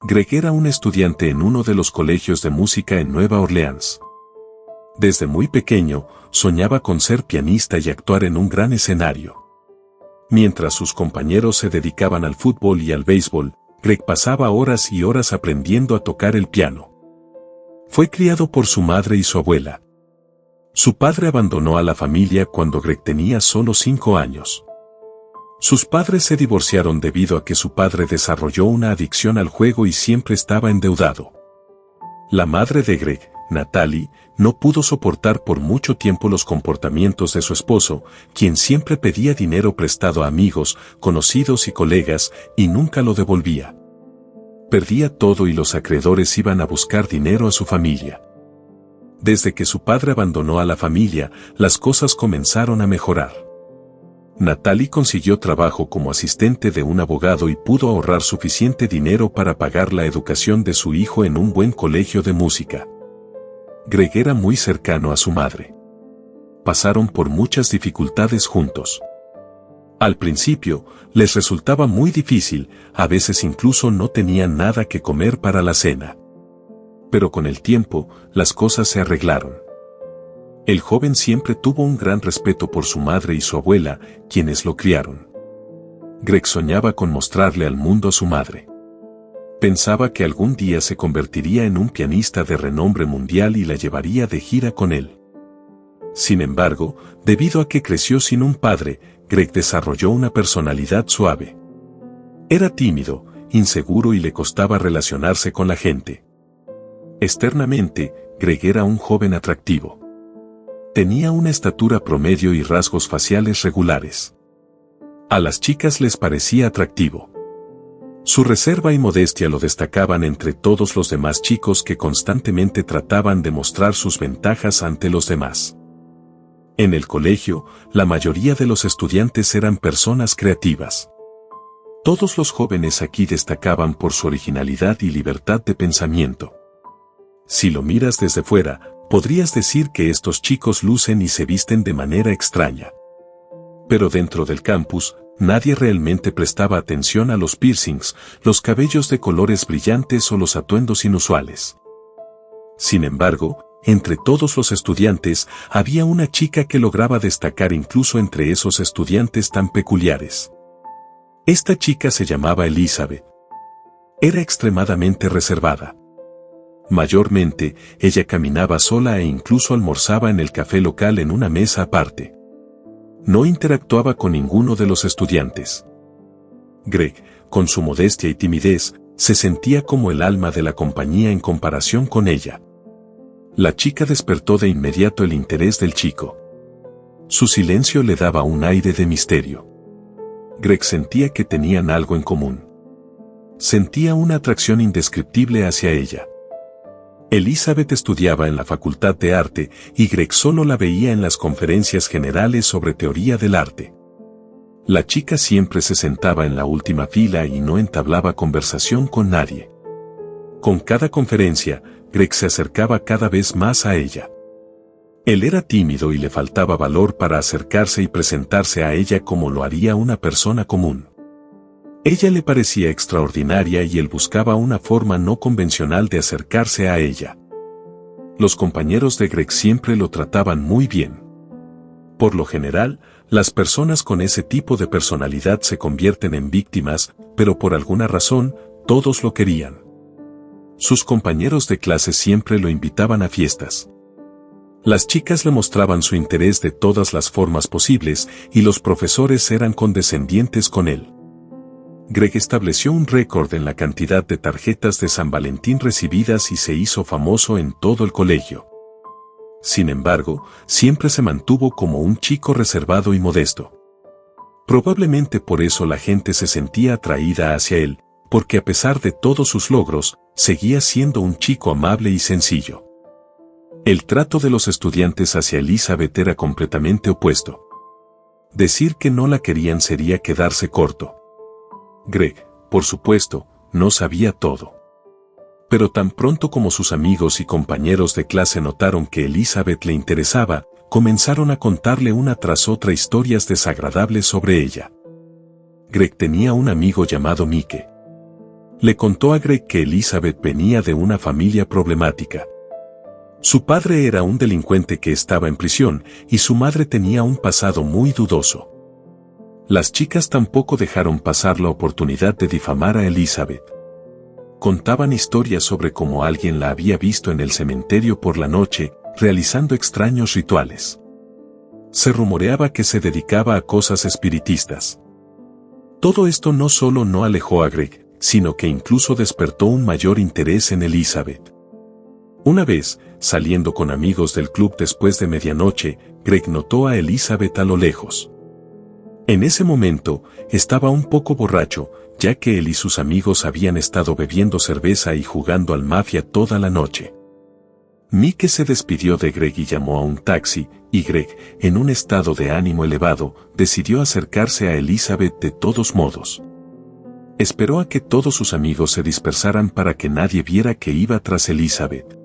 Greg era un estudiante en uno de los colegios de música en Nueva Orleans. Desde muy pequeño, soñaba con ser pianista y actuar en un gran escenario. Mientras sus compañeros se dedicaban al fútbol y al béisbol, Greg pasaba horas y horas aprendiendo a tocar el piano. Fue criado por su madre y su abuela. Su padre abandonó a la familia cuando Greg tenía solo 5 años. Sus padres se divorciaron debido a que su padre desarrolló una adicción al juego y siempre estaba endeudado. La madre de Greg, Natalie, no pudo soportar por mucho tiempo los comportamientos de su esposo, quien siempre pedía dinero prestado a amigos, conocidos y colegas, y nunca lo devolvía. Perdía todo y los acreedores iban a buscar dinero a su familia. Desde que su padre abandonó a la familia, las cosas comenzaron a mejorar. Natalie consiguió trabajo como asistente de un abogado y pudo ahorrar suficiente dinero para pagar la educación de su hijo en un buen colegio de música. Greg era muy cercano a su madre. Pasaron por muchas dificultades juntos. Al principio, les resultaba muy difícil, a veces incluso no tenían nada que comer para la cena. Pero con el tiempo, las cosas se arreglaron. El joven siempre tuvo un gran respeto por su madre y su abuela, quienes lo criaron. Greg soñaba con mostrarle al mundo a su madre. Pensaba que algún día se convertiría en un pianista de renombre mundial y la llevaría de gira con él. Sin embargo, debido a que creció sin un padre, Greg desarrolló una personalidad suave. Era tímido, inseguro y le costaba relacionarse con la gente. Externamente, Greg era un joven atractivo. Tenía una estatura promedio y rasgos faciales regulares. A las chicas les parecía atractivo. Su reserva y modestia lo destacaban entre todos los demás chicos que constantemente trataban de mostrar sus ventajas ante los demás. En el colegio, la mayoría de los estudiantes eran personas creativas. Todos los jóvenes aquí destacaban por su originalidad y libertad de pensamiento. Si lo miras desde fuera, podrías decir que estos chicos lucen y se visten de manera extraña. Pero dentro del campus, nadie realmente prestaba atención a los piercings, los cabellos de colores brillantes o los atuendos inusuales. Sin embargo, entre todos los estudiantes, había una chica que lograba destacar incluso entre esos estudiantes tan peculiares. Esta chica se llamaba Elizabeth. Era extremadamente reservada. Mayormente, ella caminaba sola e incluso almorzaba en el café local en una mesa aparte. No interactuaba con ninguno de los estudiantes. Greg, con su modestia y timidez, se sentía como el alma de la compañía en comparación con ella. La chica despertó de inmediato el interés del chico. Su silencio le daba un aire de misterio. Greg sentía que tenían algo en común. Sentía una atracción indescriptible hacia ella. Elizabeth estudiaba en la Facultad de Arte y Greg solo la veía en las conferencias generales sobre teoría del arte. La chica siempre se sentaba en la última fila y no entablaba conversación con nadie. Con cada conferencia, Greg se acercaba cada vez más a ella. Él era tímido y le faltaba valor para acercarse y presentarse a ella como lo haría una persona común. Ella le parecía extraordinaria y él buscaba una forma no convencional de acercarse a ella. Los compañeros de Greg siempre lo trataban muy bien. Por lo general, las personas con ese tipo de personalidad se convierten en víctimas, pero por alguna razón, todos lo querían. Sus compañeros de clase siempre lo invitaban a fiestas. Las chicas le mostraban su interés de todas las formas posibles y los profesores eran condescendientes con él. Greg estableció un récord en la cantidad de tarjetas de San Valentín recibidas y se hizo famoso en todo el colegio. Sin embargo, siempre se mantuvo como un chico reservado y modesto. Probablemente por eso la gente se sentía atraída hacia él, porque a pesar de todos sus logros, seguía siendo un chico amable y sencillo. El trato de los estudiantes hacia Elizabeth era completamente opuesto. Decir que no la querían sería quedarse corto. Greg, por supuesto, no sabía todo. Pero tan pronto como sus amigos y compañeros de clase notaron que Elizabeth le interesaba, comenzaron a contarle una tras otra historias desagradables sobre ella. Greg tenía un amigo llamado Mike. Le contó a Greg que Elizabeth venía de una familia problemática. Su padre era un delincuente que estaba en prisión y su madre tenía un pasado muy dudoso. Las chicas tampoco dejaron pasar la oportunidad de difamar a Elizabeth. Contaban historias sobre cómo alguien la había visto en el cementerio por la noche, realizando extraños rituales. Se rumoreaba que se dedicaba a cosas espiritistas. Todo esto no solo no alejó a Greg, sino que incluso despertó un mayor interés en Elizabeth. Una vez, saliendo con amigos del club después de medianoche, Greg notó a Elizabeth a lo lejos. En ese momento, estaba un poco borracho, ya que él y sus amigos habían estado bebiendo cerveza y jugando al mafia toda la noche. Mike se despidió de Greg y llamó a un taxi, y Greg, en un estado de ánimo elevado, decidió acercarse a Elizabeth de todos modos. Esperó a que todos sus amigos se dispersaran para que nadie viera que iba tras Elizabeth.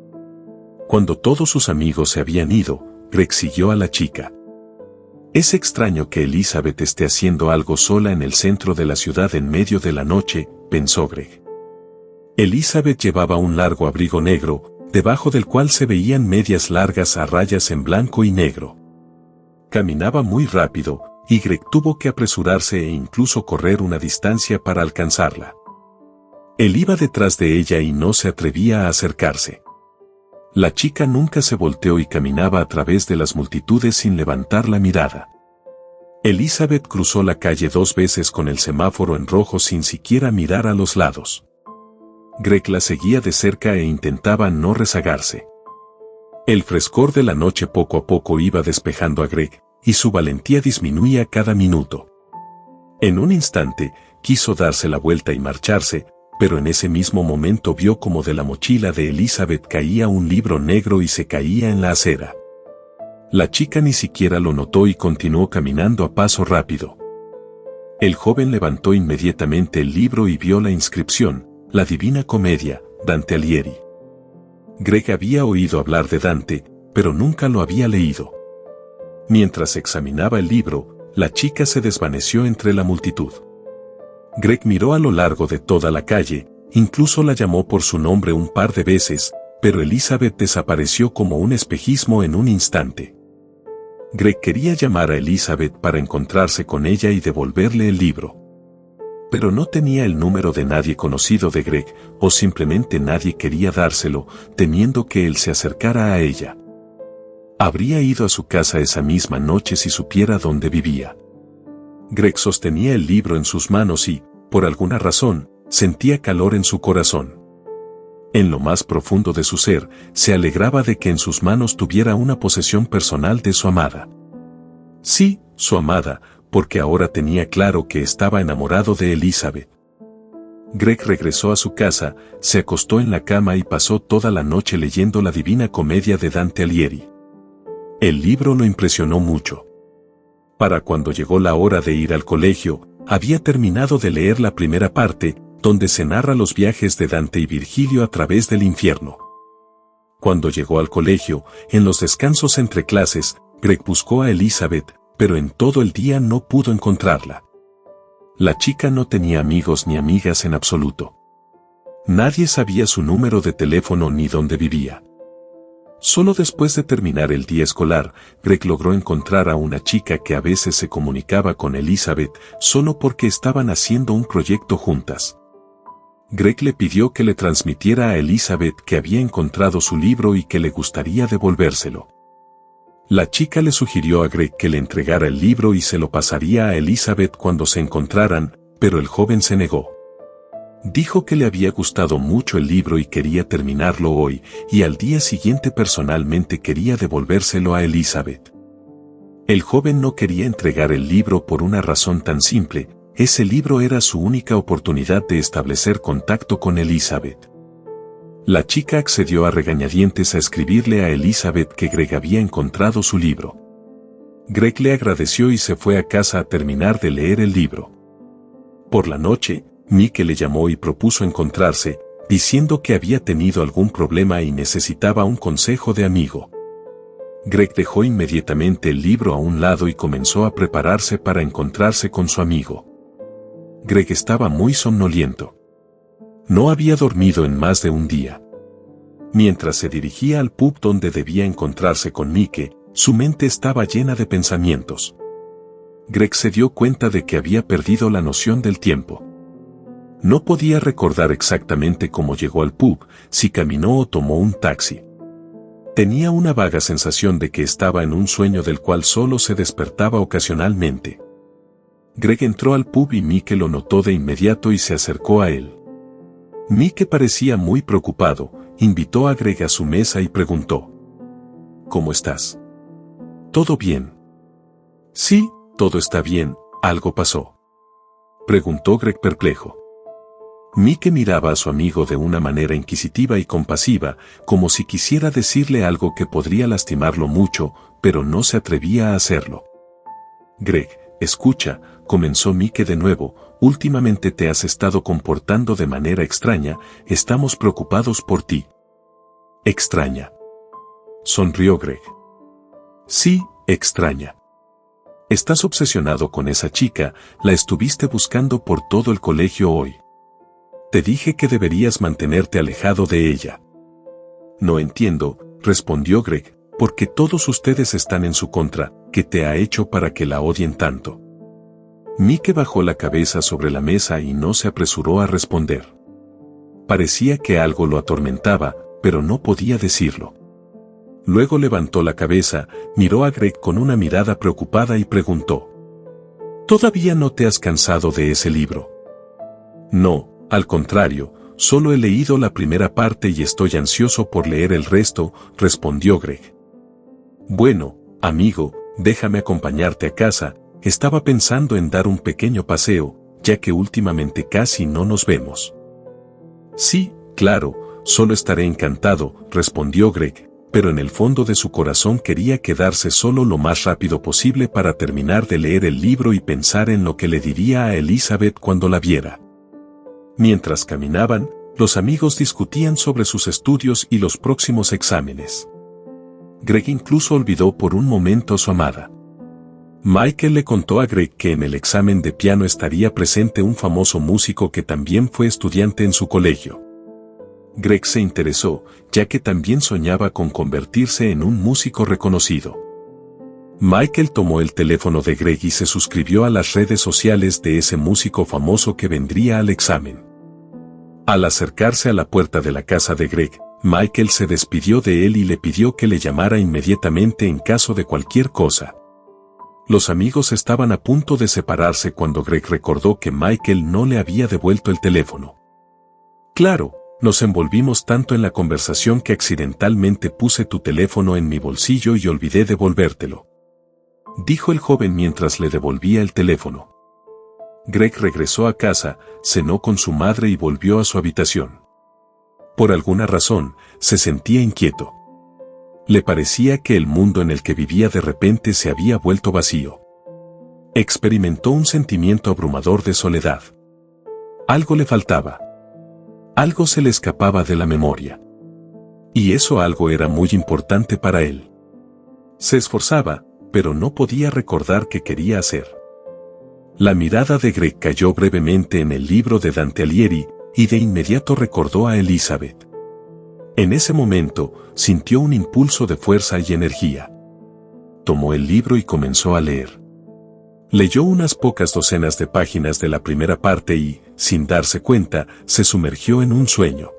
Cuando todos sus amigos se habían ido, Greg siguió a la chica. Es extraño que Elizabeth esté haciendo algo sola en el centro de la ciudad en medio de la noche, pensó Greg. Elizabeth llevaba un largo abrigo negro, debajo del cual se veían medias largas a rayas en blanco y negro. Caminaba muy rápido, y Greg tuvo que apresurarse e incluso correr una distancia para alcanzarla. Él iba detrás de ella y no se atrevía a acercarse. La chica nunca se volteó y caminaba a través de las multitudes sin levantar la mirada. Elizabeth cruzó la calle 2 veces con el semáforo en rojo sin siquiera mirar a los lados. Greg la seguía de cerca e intentaba no rezagarse. El frescor de la noche poco a poco iba despejando a Greg, y su valentía disminuía cada minuto. En un instante, quiso darse la vuelta y marcharse, pero en ese mismo momento vio como de la mochila de Elizabeth caía un libro negro y se caía en la acera. La chica ni siquiera lo notó y continuó caminando a paso rápido. El joven levantó inmediatamente el libro y vio la inscripción, La Divina Comedia, Dante Alighieri. Greg había oído hablar de Dante, pero nunca lo había leído. Mientras examinaba el libro, la chica se desvaneció entre la multitud. Greg miró a lo largo de toda la calle, incluso la llamó por su nombre un par de veces, pero Elizabeth desapareció como un espejismo en un instante. Greg quería llamar a Elizabeth para encontrarse con ella y devolverle el libro. Pero no tenía el número de nadie conocido de Greg, o simplemente nadie quería dárselo, temiendo que él se acercara a ella. Habría ido a su casa esa misma noche si supiera dónde vivía. Greg sostenía el libro en sus manos y, por alguna razón, sentía calor en su corazón. En lo más profundo de su ser, se alegraba de que en sus manos tuviera una posesión personal de su amada. Sí, su amada, porque ahora tenía claro que estaba enamorado de Elizabeth. Greg regresó a su casa, se acostó en la cama y pasó toda la noche leyendo la Divina Comedia de Dante Alighieri. El libro lo impresionó mucho. Para cuando llegó la hora de ir al colegio, había terminado de leer la primera parte, donde se narra los viajes de Dante y Virgilio a través del infierno. Cuando llegó al colegio, en los descansos entre clases, Greg buscó a Elizabeth, pero en todo el día no pudo encontrarla. La chica no tenía amigos ni amigas en absoluto. Nadie sabía su número de teléfono ni dónde vivía. Solo después de terminar el día escolar, Greg logró encontrar a una chica que a veces se comunicaba con Elizabeth solo porque estaban haciendo un proyecto juntas. Greg le pidió que le transmitiera a Elizabeth que había encontrado su libro y que le gustaría devolvérselo. La chica le sugirió a Greg que le entregara el libro y se lo pasaría a Elizabeth cuando se encontraran, pero el joven se negó. Dijo que le había gustado mucho el libro y quería terminarlo hoy, y al día siguiente personalmente quería devolvérselo a Elizabeth. El joven no quería entregar el libro por una razón tan simple: ese libro era su única oportunidad de establecer contacto con Elizabeth. La chica accedió a regañadientes a escribirle a Elizabeth que Greg había encontrado su libro. Greg le agradeció y se fue a casa a terminar de leer el libro. Por la noche, Mike le llamó y propuso encontrarse, diciendo que había tenido algún problema y necesitaba un consejo de amigo. Greg dejó inmediatamente el libro a un lado y comenzó a prepararse para encontrarse con su amigo. Greg estaba muy somnoliento. No había dormido en más de un día. Mientras se dirigía al pub donde debía encontrarse con Mike, su mente estaba llena de pensamientos. Greg se dio cuenta de que había perdido la noción del tiempo. No podía recordar exactamente cómo llegó al pub, si caminó o tomó un taxi. Tenía una vaga sensación de que estaba en un sueño del cual solo se despertaba ocasionalmente. Greg entró al pub y Mike lo notó de inmediato y se acercó a él. Mike parecía muy preocupado, invitó a Greg a su mesa y preguntó: ¿Cómo estás? ¿Todo bien? Sí, todo está bien, ¿algo pasó?, preguntó Greg perplejo. Mike miraba a su amigo de una manera inquisitiva y compasiva, como si quisiera decirle algo que podría lastimarlo mucho, pero no se atrevía a hacerlo. Greg, escucha, comenzó Mike de nuevo, últimamente te has estado comportando de manera extraña, estamos preocupados por ti. ¿Extraña?, sonrió Greg. Sí, extraña. Estás obsesionado con esa chica, la estuviste buscando por todo el colegio hoy. Te dije que deberías mantenerte alejado de ella. No entiendo, respondió Greg, porque todos ustedes están en su contra, ¿qué te ha hecho para que la odien tanto? Mike bajó la cabeza sobre la mesa y no se apresuró a responder. Parecía que algo lo atormentaba, pero no podía decirlo. Luego levantó la cabeza, miró a Greg con una mirada preocupada y preguntó: ¿Todavía no te has cansado de ese libro? No, al contrario, solo he leído la primera parte y estoy ansioso por leer el resto, respondió Greg. Bueno, amigo, déjame acompañarte a casa, estaba pensando en dar un pequeño paseo, ya que últimamente casi no nos vemos. Sí, claro, solo estaré encantado, respondió Greg, pero en el fondo de su corazón quería quedarse solo lo más rápido posible para terminar de leer el libro y pensar en lo que le diría a Elizabeth cuando la viera. Mientras caminaban, los amigos discutían sobre sus estudios y los próximos exámenes. Greg incluso olvidó por un momento a su amada. Michael le contó a Greg que en el examen de piano estaría presente un famoso músico que también fue estudiante en su colegio. Greg se interesó, ya que también soñaba con convertirse en un músico reconocido. Michael tomó el teléfono de Greg y se suscribió a las redes sociales de ese músico famoso que vendría al examen. Al acercarse a la puerta de la casa de Greg, Michael se despidió de él y le pidió que le llamara inmediatamente en caso de cualquier cosa. Los amigos estaban a punto de separarse cuando Greg recordó que Michael no le había devuelto el teléfono. Claro, nos envolvimos tanto en la conversación que accidentalmente puse tu teléfono en mi bolsillo y olvidé devolvértelo, dijo el joven mientras le devolvía el teléfono. Greg regresó a casa, cenó con su madre y volvió a su habitación. Por alguna razón, se sentía inquieto. Le parecía que el mundo en el que vivía de repente se había vuelto vacío. Experimentó un sentimiento abrumador de soledad. Algo le faltaba. Algo se le escapaba de la memoria. Y eso algo era muy importante para él. Se esforzaba, pero no podía recordar qué quería hacer. La mirada de Greg cayó brevemente en el libro de Dante Alighieri, y de inmediato recordó a Elizabeth. En ese momento, sintió un impulso de fuerza y energía. Tomó el libro y comenzó a leer. Leyó unas pocas docenas de páginas de la primera parte y, sin darse cuenta, se sumergió en un sueño.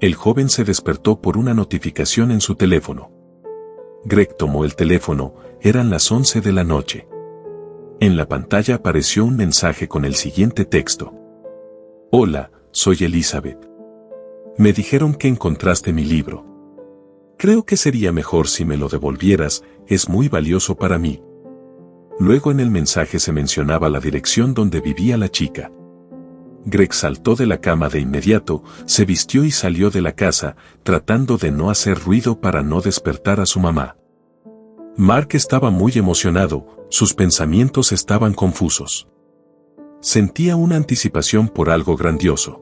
El joven se despertó por una notificación en su teléfono. Greg tomó el teléfono, eran las 11 de la noche. En la pantalla apareció un mensaje con el siguiente texto. Hola, soy Elizabeth. Me dijeron que encontraste mi libro. Creo que sería mejor si me lo devolvieras, es muy valioso para mí. Luego en el mensaje se mencionaba la dirección donde vivía la chica. Greg saltó de la cama de inmediato, se vistió y salió de la casa, tratando de no hacer ruido para no despertar a su mamá. Mark estaba muy emocionado, sus pensamientos estaban confusos. Sentía una anticipación por algo grandioso.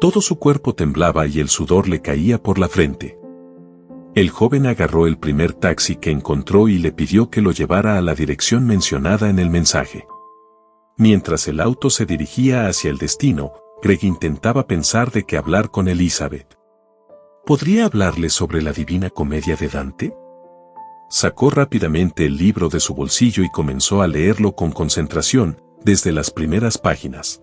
Todo su cuerpo temblaba y el sudor le caía por la frente. El joven agarró el primer taxi que encontró y le pidió que lo llevara a la dirección mencionada en el mensaje. Mientras el auto se dirigía hacia el destino, Greg intentaba pensar de qué hablar con Elizabeth. ¿Podría hablarle sobre la Divina Comedia de Dante? Sacó rápidamente el libro de su bolsillo y comenzó a leerlo con concentración, desde las primeras páginas.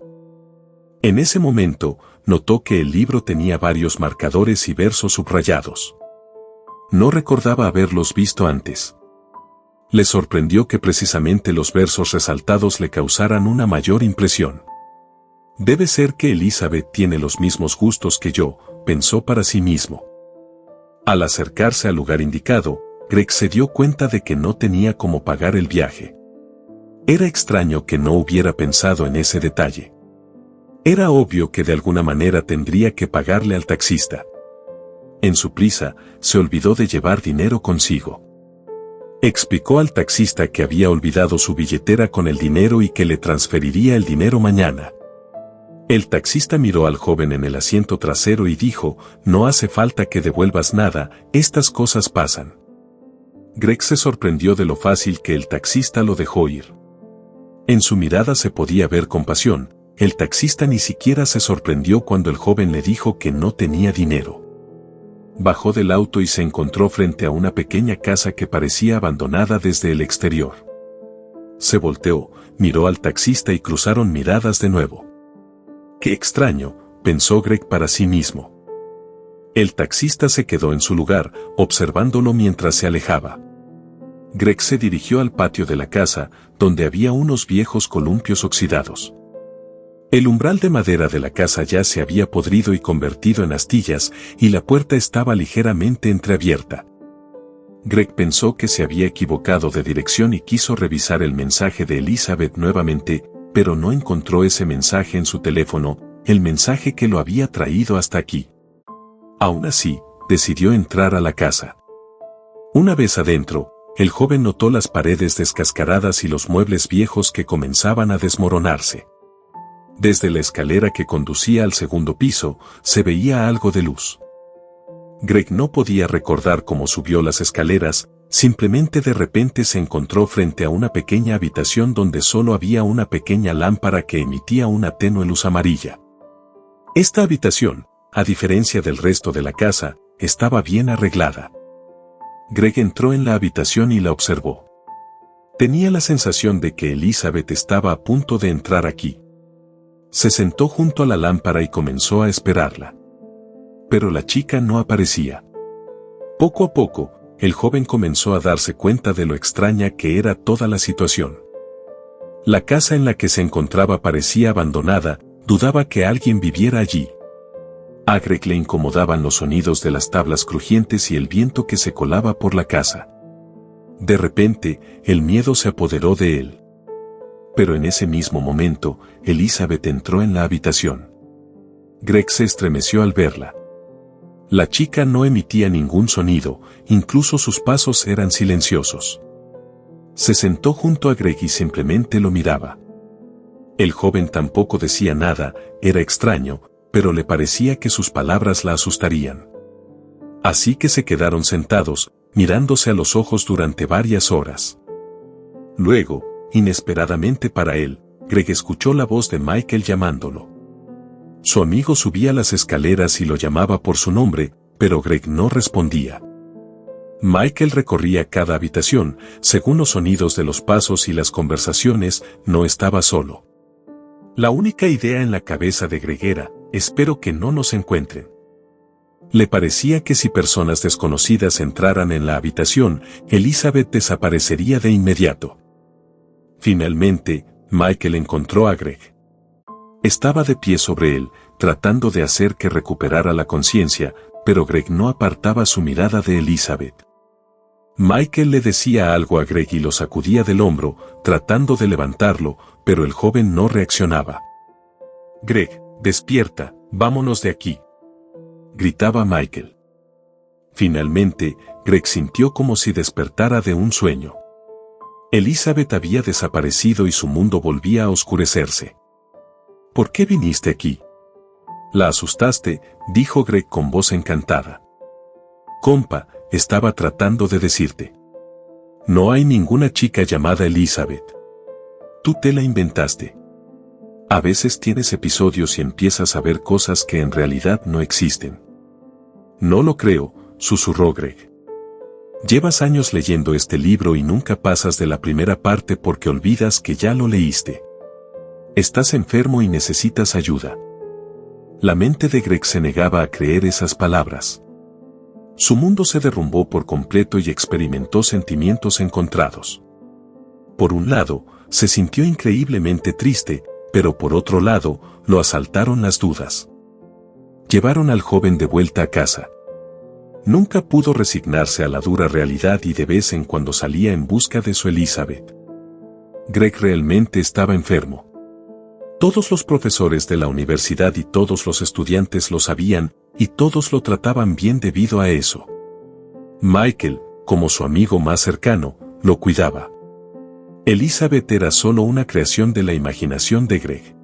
En ese momento, notó que el libro tenía varios marcadores y versos subrayados. No recordaba haberlos visto antes. Le sorprendió que precisamente los versos resaltados le causaran una mayor impresión. Debe ser que Elizabeth tiene los mismos gustos que yo, pensó para sí mismo. Al acercarse al lugar indicado, Greg se dio cuenta de que no tenía cómo pagar el viaje. Era extraño que no hubiera pensado en ese detalle. Era obvio que de alguna manera tendría que pagarle al taxista. En su prisa, se olvidó de llevar dinero consigo. Explicó al taxista que había olvidado su billetera con el dinero y que le transferiría el dinero mañana. El taxista miró al joven en el asiento trasero y dijo, «No hace falta que devuelvas nada, estas cosas pasan». Greg se sorprendió de lo fácil que el taxista lo dejó ir. En su mirada se podía ver compasión. El taxista ni siquiera se sorprendió cuando el joven le dijo que no tenía dinero. Bajó del auto y se encontró frente a una pequeña casa que parecía abandonada desde el exterior. Se volteó, miró al taxista y cruzaron miradas de nuevo. «Qué extraño», pensó Greg para sí mismo. El taxista se quedó en su lugar, observándolo mientras se alejaba. Greg se dirigió al patio de la casa, donde había unos viejos columpios oxidados. El umbral de madera de la casa ya se había podrido y convertido en astillas, y la puerta estaba ligeramente entreabierta. Greg pensó que se había equivocado de dirección y quiso revisar el mensaje de Elizabeth nuevamente, pero no encontró ese mensaje en su teléfono, el mensaje que lo había traído hasta aquí. Aún así, decidió entrar a la casa. Una vez adentro, el joven notó las paredes descascaradas y los muebles viejos que comenzaban a desmoronarse. Desde la escalera que conducía al segundo piso, se veía algo de luz. Greg no podía recordar cómo subió las escaleras, simplemente de repente se encontró frente a una pequeña habitación donde solo había una pequeña lámpara que emitía una tenue luz amarilla. Esta habitación, a diferencia del resto de la casa, estaba bien arreglada. Greg entró en la habitación y la observó. Tenía la sensación de que Elizabeth estaba a punto de entrar aquí. Se sentó junto a la lámpara y comenzó a esperarla. Pero la chica no aparecía. Poco a poco, el joven comenzó a darse cuenta de lo extraña que era toda la situación. La casa en la que se encontraba parecía abandonada, dudaba que alguien viviera allí. A Greg le incomodaban los sonidos de las tablas crujientes y el viento que se colaba por la casa. De repente, el miedo se apoderó de él. Pero en ese mismo momento, Elizabeth entró en la habitación. Greg se estremeció al verla. La chica no emitía ningún sonido, incluso sus pasos eran silenciosos. Se sentó junto a Greg y simplemente lo miraba. El joven tampoco decía nada, era extraño, pero le parecía que sus palabras la asustarían. Así que se quedaron sentados, mirándose a los ojos durante varias horas. Luego, inesperadamente para él, Greg escuchó la voz de Michael llamándolo. Su amigo subía las escaleras y lo llamaba por su nombre, pero Greg no respondía. Michael recorría cada habitación, según los sonidos de los pasos y las conversaciones, no estaba solo. La única idea en la cabeza de Greg era, espero que no nos encuentren. Le parecía que si personas desconocidas entraran en la habitación, Elizabeth desaparecería de inmediato. Finalmente, Michael encontró a Greg. Estaba de pie sobre él, tratando de hacer que recuperara la conciencia, pero Greg no apartaba su mirada de Elizabeth. Michael le decía algo a Greg y lo sacudía del hombro, tratando de levantarlo, pero el joven no reaccionaba. «Greg, despierta, vámonos de aquí», gritaba Michael. Finalmente, Greg sintió como si despertara de un sueño. Elizabeth había desaparecido y su mundo volvía a oscurecerse. «¿Por qué viniste aquí?» «La asustaste», dijo Greg con voz encantada. «Compa, estaba tratando de decirte. No hay ninguna chica llamada Elizabeth. Tú te la inventaste». A veces tienes episodios y empiezas a ver cosas que en realidad no existen. No lo creo, susurró Greg. Llevas años leyendo este libro y nunca pasas de la primera parte porque olvidas que ya lo leíste. Estás enfermo y necesitas ayuda. La mente de Greg se negaba a creer esas palabras. Su mundo se derrumbó por completo y experimentó sentimientos encontrados. Por un lado, se sintió increíblemente triste, pero por otro lado, lo asaltaron las dudas. Llevaron al joven de vuelta a casa. Nunca pudo resignarse a la dura realidad y de vez en cuando salía en busca de su Elizabeth. Greg realmente estaba enfermo. Todos los profesores de la universidad y todos los estudiantes lo sabían, y todos lo trataban bien debido a eso. Michael, como su amigo más cercano, lo cuidaba. Elizabeth era solo una creación de la imaginación de Greg.